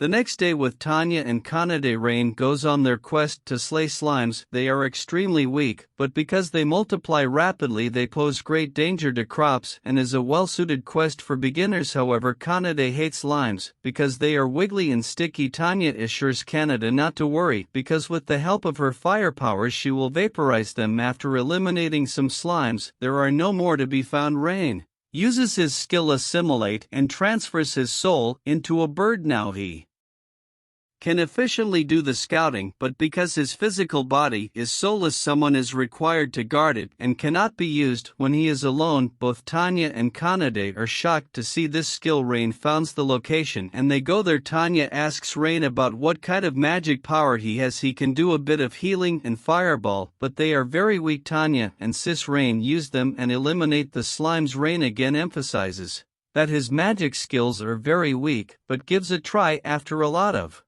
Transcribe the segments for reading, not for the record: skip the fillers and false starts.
The next day with Tanya and Kanade, Rain goes on their quest to slay slimes. They are extremely weak, but because they multiply rapidly they pose great danger to crops and is a well-suited quest for beginners. However, Kanade hates slimes because they are wiggly and sticky. Tanya assures Kanade not to worry because with the help of her fire powers she will vaporize them. After eliminating some slimes, there are no more to be found. Rain uses his skill Assimilate and transfers his soul into a bird. Now he can efficiently do the scouting, but because his physical body is soulless, someone is required to guard it and cannot be used when he is alone. Both Tanya and Kanade are shocked to see this skill. Rain finds the location and they go there. Tanya asks Rain about what kind of magic power he has. He can do a bit of healing and fireball, but they are very weak. Tanya insists Rain use them and eliminate the slimes. Rain again emphasizes that his magic skills are very weak, but gives a try after a lot of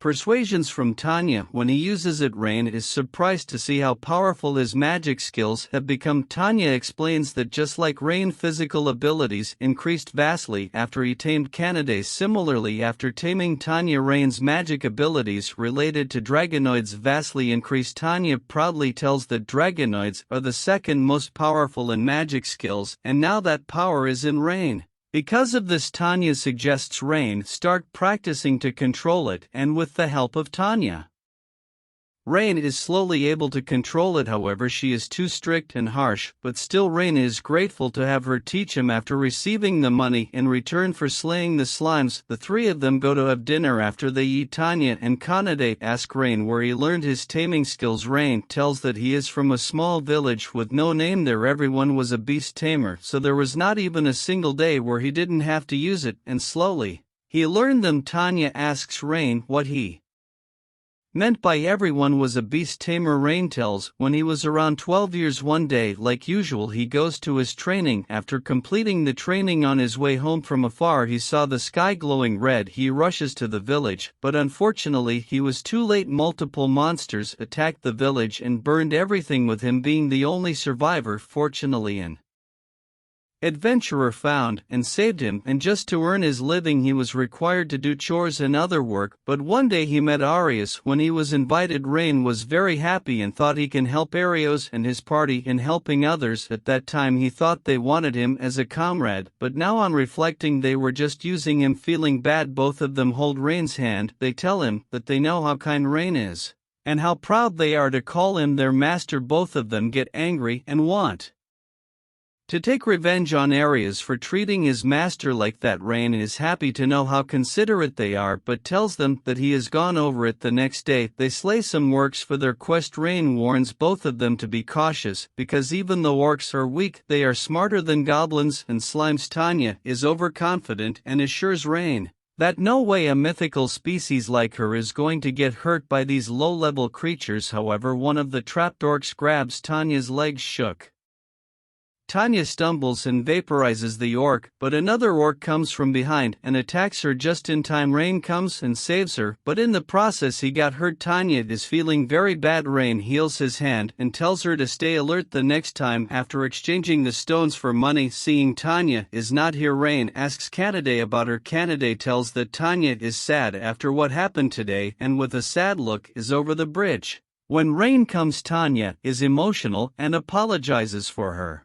persuasions from Tanya. When he uses it, Rain is surprised to see how powerful his magic skills have become. Tanya explains that just like Rain, physical abilities increased vastly after he tamed Kanade. Similarly, after taming Tanya, Rain's magic abilities related to dragonoids vastly increased. Tanya proudly tells that dragonoids are the second most powerful in magic skills, and now that power is in Rain. Because of this, Tanya suggests Rain start practicing to control it, and with the help of Tanya, Rain is slowly able to control it. However, she is too strict and harsh, but still Rain is grateful to have her teach him. After receiving the money in return for slaying the slimes, the three of them go to have dinner. After they eat, Tanya and Kanade ask Rain where he learned his taming skills. Rain tells that he is from a small village with no name there. Everyone was a beast tamer, so there was not even a single day where he didn't have to use it, and slowly he learned them. Tanya asks Rain what he meant by everyone was a beast tamer. Rain tells when he was around 12 years. One day, like usual, he goes to his training. After completing the training, on his way home from afar he saw the sky glowing red. He rushes to the village, but unfortunately he was too late. Multiple monsters attacked the village and burned everything, with him being the only survivor. Fortunately, an adventurer found and saved him, and just to earn his living he was required to do chores and other work. But one day he met Arius. When he was invited, Rain was very happy and thought he can help Arios and his party in helping others. At that time he thought they wanted him as a comrade, but now on reflecting they were just using him. Feeling bad, both of them hold Rain's hand. They tell him that they know how kind Rain is and how proud they are to call him their master. Both of them get angry and want to take revenge on Arias for treating his master like that. Rain is happy to know how considerate they are, but tells them that he has gone over it. The next day, they slay some orcs for their quest. Rain warns both of them to be cautious, because even though orcs are weak, they are smarter than goblins and slimes. Tanya is overconfident and assures Rain that no way a mythical species like her is going to get hurt by these low-level creatures. However, one of the trapped orcs grabs Tanya's legs. Shook, Tanya stumbles and vaporizes the orc, but another orc comes from behind and attacks her just in time. Rain comes and saves her, but in the process he got hurt. Tanya is feeling very bad. Rain heals his hand and tells her to stay alert the next time. After exchanging the stones for money, seeing Tanya is not here, Rain asks Kanade about her. Kanade tells that Tanya is sad after what happened today and with a sad look is over the bridge. When Rain comes, Tanya is emotional and apologizes for her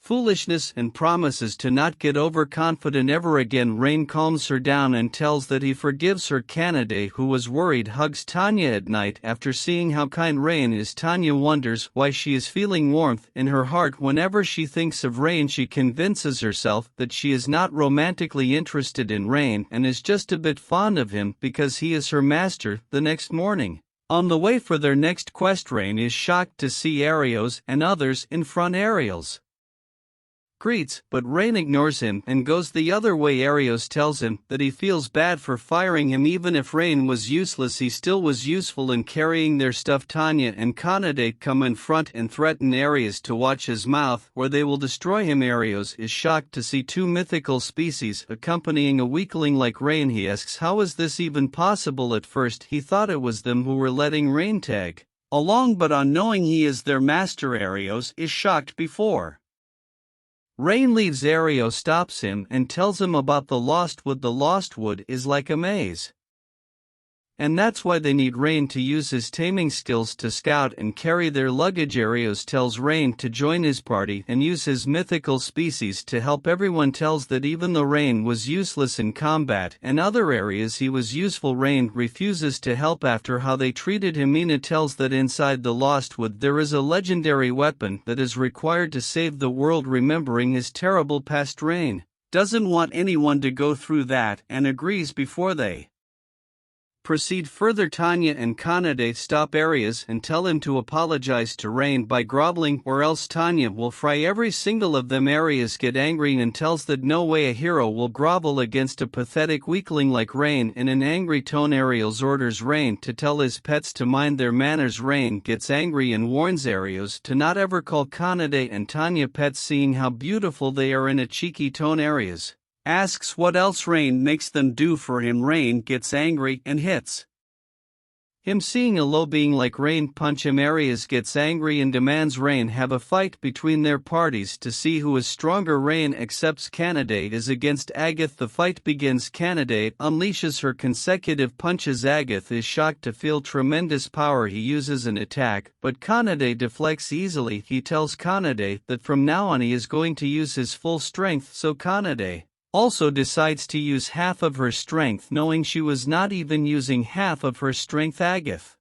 foolishness and promises to not get overconfident ever again. Rain calms her down and tells that he forgives her. Kanade, who was worried, hugs Tanya at night. After seeing how kind Rain is, Tanya wonders why she is feeling warmth in her heart. Whenever she thinks of Rain, she convinces herself that she is not romantically interested in Rain and is just a bit fond of him because he is her master. The next morning, on the way for their next quest, Rain is shocked to see Arios and others in front. Arios greets, but Rain ignores him and goes the other way. Arios tells him that he feels bad for firing him. Even if Rain was useless, he still was useful in carrying their stuff. Tanya and Kanade come in front and threaten Arios to watch his mouth or they will destroy him. Arios is shocked to see two mythical species accompanying a weakling like Rain. He asks how is this even possible. At first he thought it was them who were letting Rain tag along, but on knowing he is their master, Arios is shocked. Before Rain leaves Aereo, stops him and tells him about the lost wood. The lost wood is like a maze. And that's why they need Rain to use his taming skills to scout and carry their luggage. Areos tells Rain to join his party and use his mythical species to help everyone. Tells that even though Rain was useless in combat and other areas he was useful. Rain refuses to help after how they treated him. Mina tells that inside the Lost Wood there is a legendary weapon that is required to save the world. Remembering his terrible past, Rain doesn't want anyone to go through that and agrees before they proceed further. Tanya and Kanade stop Areas and tell him to apologize to Rain by groveling or else Tanya will fry every single of them. Areas get angry and tells that no way a hero will grovel against a pathetic weakling like Rain. In an angry tone, Areas orders Rain to tell his pets to mind their manners. Rain gets angry and warns Areas to not ever call Kanade and Tanya pets. Seeing how beautiful they are in a cheeky tone, Areas asks what else Rain makes them do for him. Rain gets angry and hits him. Seeing a low being like Rain punch him, Areas gets angry and demands Rain have a fight between their parties to see who is stronger. Rain accepts Kanade is against Agath. The fight begins. Kanade unleashes her consecutive punches. Agath is shocked to feel tremendous power. He uses an attack, but Kanade deflects easily. He tells Kanade that from now on he is going to use his full strength, so Kanade also decides to use half of her strength, knowing she was not even using half of her strength. Agath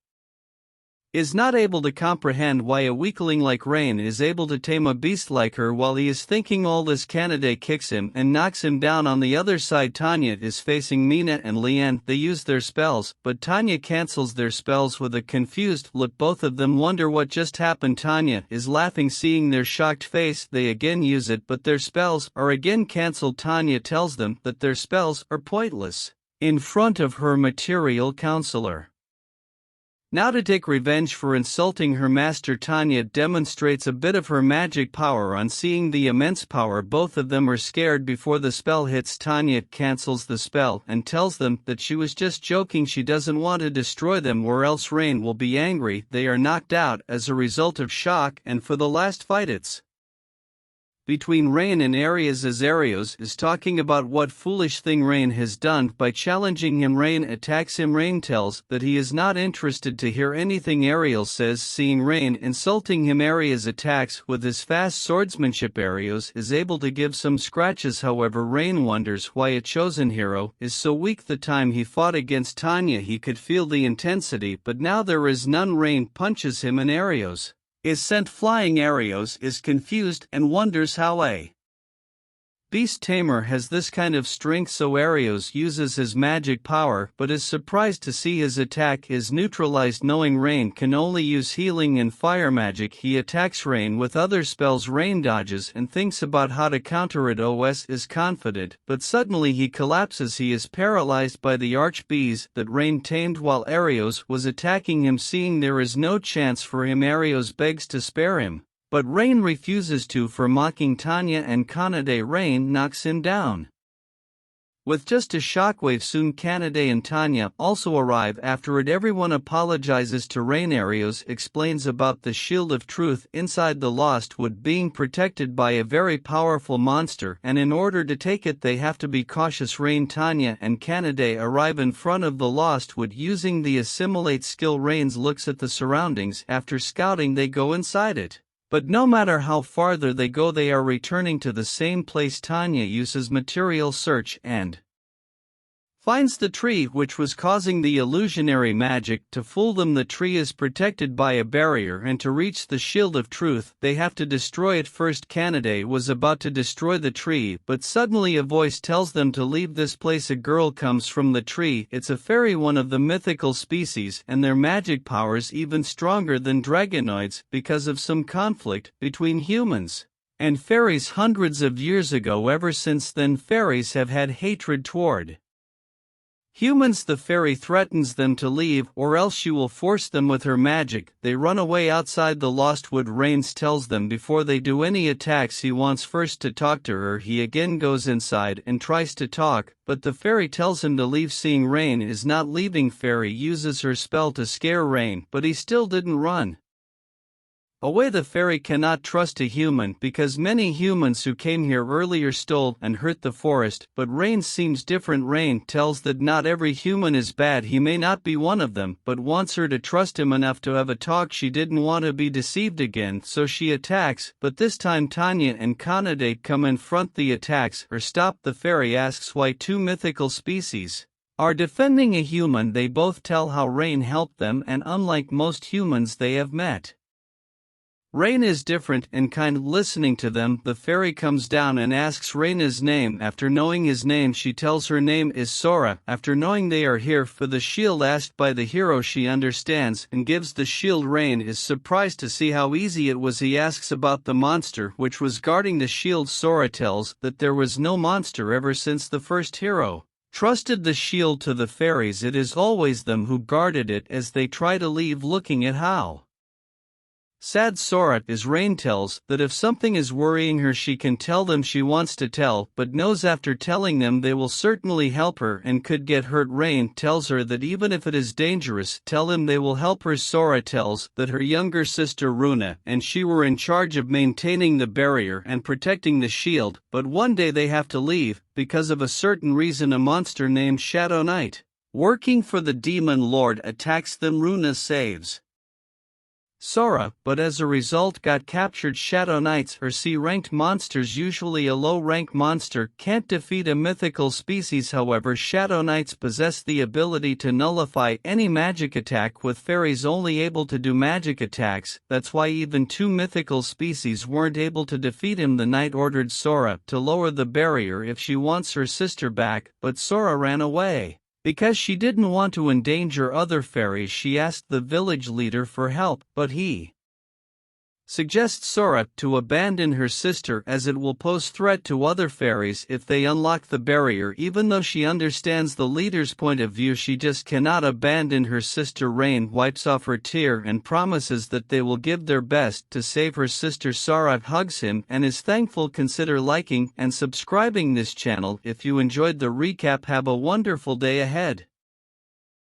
is not able to comprehend why a weakling like Rain is able to tame a beast like her. While he is thinking all this, Kanade kicks him and knocks him down. On the other side, Tanya is facing Mina and Lian. They use their spells, but Tanya cancels their spells with a confused look. Both of them wonder what just happened. Tanya is laughing seeing their shocked face. They again use it, but their spells are again cancelled. Tanya tells them that their spells are pointless in front of her material counselor. Now to take revenge for insulting her master, Tanya demonstrates a bit of her magic power. On seeing the immense power, both of them are scared before the spell hits. Tanya cancels the spell and tells them that she was just joking. She doesn't want to destroy them or else Rain will be angry. They are knocked out as a result of shock, and for the last fight it's between Rain and Areas. As Areas is talking about what foolish thing Rain has done by challenging him, Rain attacks him. Rain tells that he is not interested to hear anything Areas says. Seeing Rain insulting him, Areas attacks with his fast swordsmanship. Areas is able to give some scratches, however Rain wonders why a chosen hero is so weak. The time he fought against Tanya he could feel the intensity, but now there is none. Rain punches him and Areas is sent flying. Areas is confused and wonders how a beast tamer has this kind of strength, so Areas uses his magic power but is surprised to see his attack is neutralized. Knowing Rain can only use healing and fire magic, he attacks Rain with other spells. Rain dodges and thinks about how to counter it. Os is confident, but suddenly he collapses. He is paralyzed by the arch bees that Rain tamed while Areas was attacking him. Seeing there is no chance for him, Areas begs to spare him, but Rain refuses to for mocking Tanya and Kanade. Rain knocks him down with just a shockwave. Soon Kanade and Tanya also arrive. After it, everyone apologizes to Rain. Areas explains about the Shield of Truth inside the Lost Wood being protected by a very powerful monster, and in order to take it they have to be cautious. Rain, Tanya and Kanade arrive in front of the Lost Wood using the assimilate skill. Rain looks at the surroundings. After scouting they go inside it, but no matter how farther they go they are returning to the same place. Tanya uses material search and finds the tree which was causing the illusionary magic to fool them. The tree is protected by a barrier, and to reach the Shield of Truth they have to destroy it first. Kanade was about to destroy the tree, but suddenly a voice tells them to leave this place. A girl comes from the tree. It's a fairy, one of the mythical species, and their magic powers even stronger than dragonoids because of some conflict between humans and fairies hundreds of years ago. Ever since then fairies have had hatred toward humans. The fairy threatens them to leave or else she will force them with her magic. They run away outside the Lost Wood. Rain tells them before they do any attacks he wants first to talk to her. He again goes inside and tries to talk, but the fairy tells him to leave. Seeing Rain is not leaving, fairy uses her spell to scare Rain, but he still didn't run Away the fairy cannot trust a human because many humans who came here earlier stole and hurt the forest, but Rain seems different. Rain tells that not every human is bad. He may not be one of them, but wants her to trust him enough to have a talk. She didn't want to be deceived again, so she attacks, but this time Tanya and Kanade come and front the attacks or stop. The fairy asks why two mythical species are defending a human. They both tell how Rain helped them, and unlike most humans they have met, Rain is different and kind. Listening to them, the fairy comes down and asks Rain his name. After knowing his name, she tells her name is Sora. After knowing they are here for the shield asked by the hero, she understands and gives the shield. Rain is surprised to see how easy it was. He asks about the monster which was guarding the shield. Sora tells that there was no monster ever since the first hero trusted the shield to the fairies. It is always them who guarded it. As they try to leave, looking at how sad Sora is, Rain tells that if something is worrying her she can tell them. She wants to tell, but knows after telling them they will certainly help her and could get hurt. Rain tells her that even if it is dangerous, tell him they will help her. Sora tells that her younger sister Runa and she were in charge of maintaining the barrier and protecting the shield, but one day they have to leave because of a certain reason. A monster named Shadow Knight, working for the Demon Lord, attacks them. Runa saves Sora, but as a result got captured. Shadow Knights are C-ranked monsters. Usually a low-rank monster can't defeat a mythical species. However, Shadow Knights possess the ability to nullify any magic attack, with fairies only able to do magic attacks. That's why even two mythical species weren't able to defeat him. The knight ordered Sora to lower the barrier if she wants her sister back, but Sora ran away because she didn't want to endanger other fairies. She asked the village leader for help, but he suggests Sora to abandon her sister as it will pose threat to other fairies if they unlock the barrier. Even though she understands the leader's point of view, she just cannot abandon her sister. Rain wipes off her tear and promises that they will give their best to save her sister. Sora hugs him and is thankful. Consider liking and subscribing this channel if you enjoyed the recap. Have a wonderful day ahead.